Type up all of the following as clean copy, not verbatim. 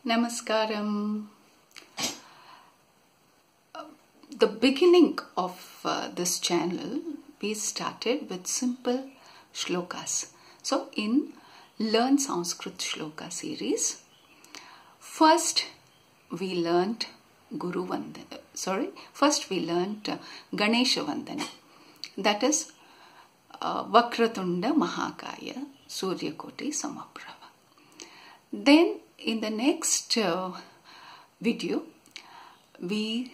Namaskaram. The beginning of this channel, we started with simple shlokas. So in Learn Sanskrit Shloka series, first we learnt Ganesha Vandana. That is Vakratunda Mahakaya Suryakoti Samaprabha. Then in the next video, we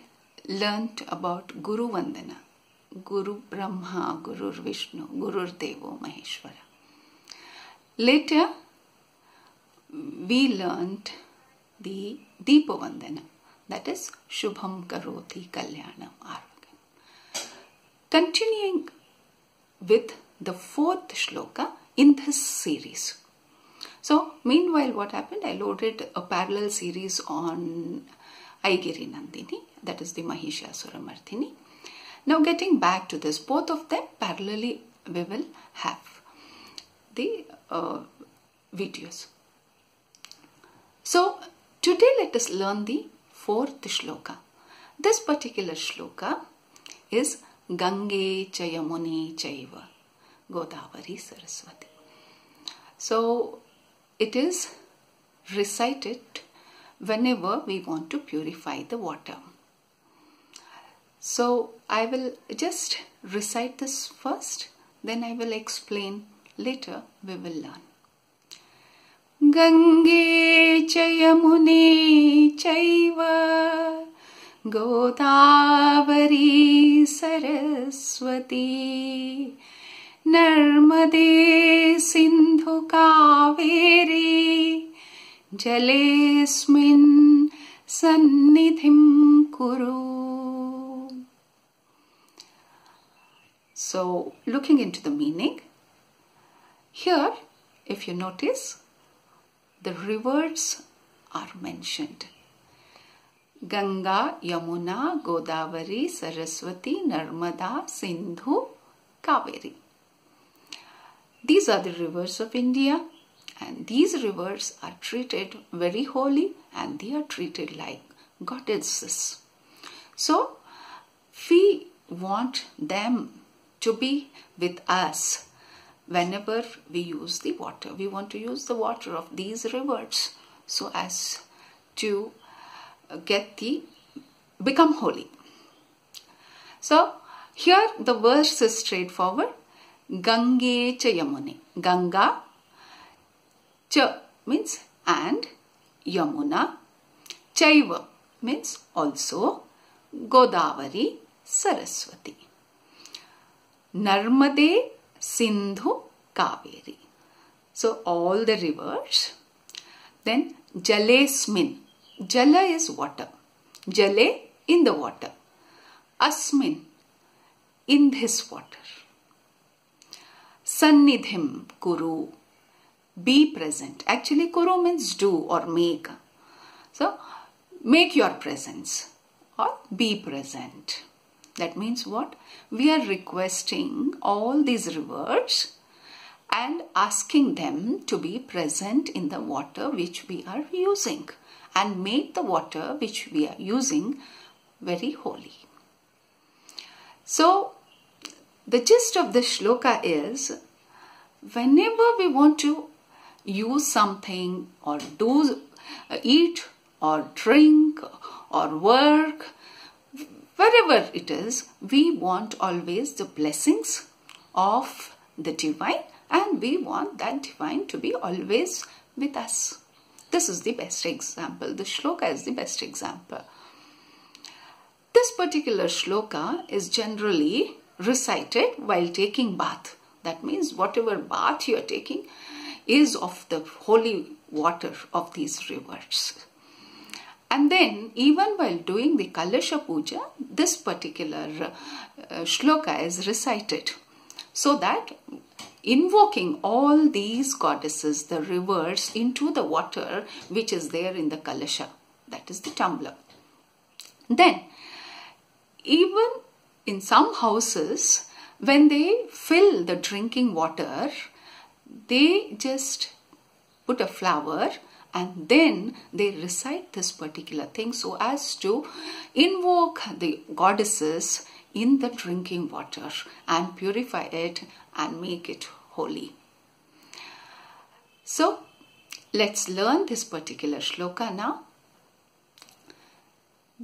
learnt about Guru Vandana, Guru Brahma, Guru Vishnu, Guru Devo Maheshwara. Later, we learnt the Deepa Vandana, that is Shubham Karoti Kalyanam Arvagam. Continuing with the fourth shloka in this series. So, meanwhile, what happened? I loaded a parallel series on Aigiri Nandini, that is the Mahishasura Mardini. Now, getting back to this, both of them parallelly we will have the videos. So, today let us learn the fourth shloka. This particular shloka is Gange Chayamuni Chaiva Godavari Saraswati. So, it is recited whenever we want to purify the water. So, I will just recite this first, then I will explain later, we will learn. Gange Chayamune Chaiva Godavari Saraswati Narmade Sindhu Kaveri Jalesmin Sannidhim Kuru. So, looking into the meaning, here, if you notice, the rivers are mentioned. Ganga, Yamuna, Godavari, Saraswati, Narmada, Sindhu, Kaveri. These are the rivers of India, and these rivers are treated very holy and they are treated like goddesses. So, we want them to be with us whenever we use the water. We want to use the water of these rivers so as to become holy. So, here the verse is straightforward. Gange cha Yamune. Ganga, cha means and, Yamuna, chaiva means also, Godavari, Saraswati. Narmade, Sindhu, Kaveri. So all the rivers. Then Jalesmin. Jala is water. Jale in the water. Asmin in this water. Sannidhim Kuru. Be present. Actually, Kuru means do or make. So, make your presence or be present. That means what? We are requesting all these rivers and asking them to be present in the water which we are using and make the water which we are using very holy. So, the gist of this shloka is, whenever we want to use something or eat or drink or work, wherever it is, we want always the blessings of the divine and we want that divine to be always with us. This is the best example. The shloka is the best example. This particular shloka is generally recited while taking bath. That means whatever bath you are taking is of the holy water of these rivers. And then even while doing the Kalasha Puja, this particular shloka is recited so that invoking all these goddesses, the rivers, into the water which is there in the Kalasha, that is the tumbler. Then even in some houses, when they fill the drinking water, they just put a flower and then they recite this particular thing so as to invoke the goddesses in the drinking water and purify it and make it holy. So let's learn this particular shloka now.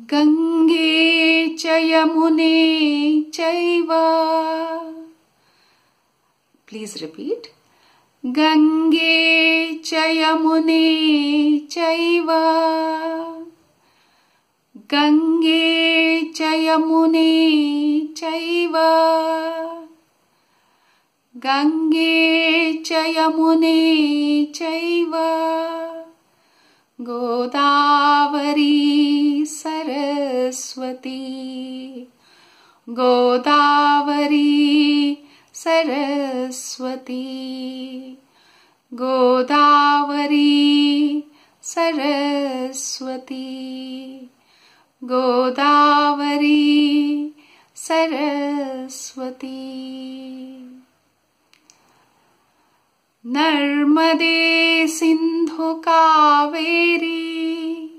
Gange cha yamune chaiva. Please repeat. Gange cha yamune chaiva. Gange cha yamune chaiva. Gange cha yamune chaiva. Godavari Saraswati. Godavari Saraswati. Godavari Saraswati. Godavari Saraswati. Narmade Sindhu Kaveri.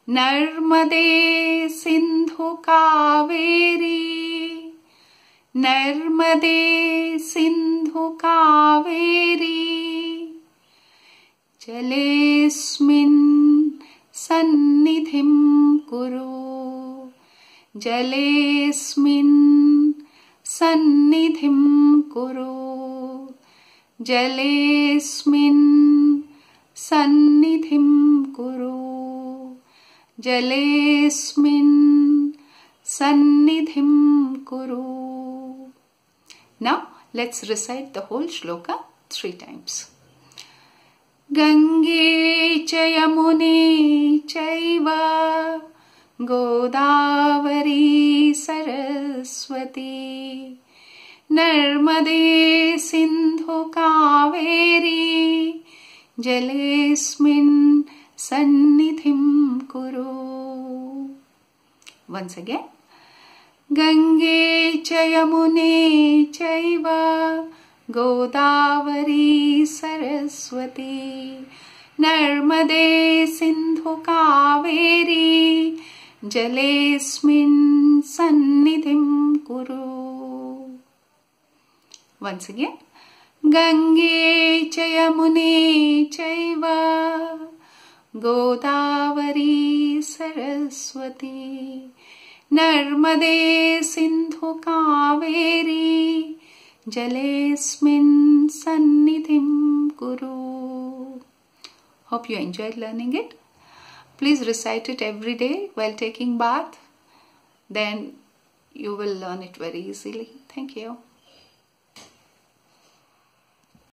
Narmade Sindhu Kaveri. Narmade Sindhu Kaveri. Jalesmin Sannidhim Kuru. Jalesmin Sannidhim Kuru. Jalesmin Sannidhim Kuru. Jalesmin Sannidhim Kuru. Now let's recite the whole shloka 3 times. Gange cha yamune chaiva. Godavari Saraswati. Narmade Sindhu Kaveri. Jalesmin Sannidhim Kuru. Once again. Gange cha yamune chaiva. Godavari Saraswati. Narmade Sindhu Kaveri. Jalesmin Sannidhim Kuru. Once again. Gange cha yamune chaiva. Godavari Saraswati. Narmade Sindhu Kaveri. Jalesmin Sannidhim Kuru. Hope you enjoyed learning it. Please recite it every day while taking bath. Then you will learn it very easily. Thank you.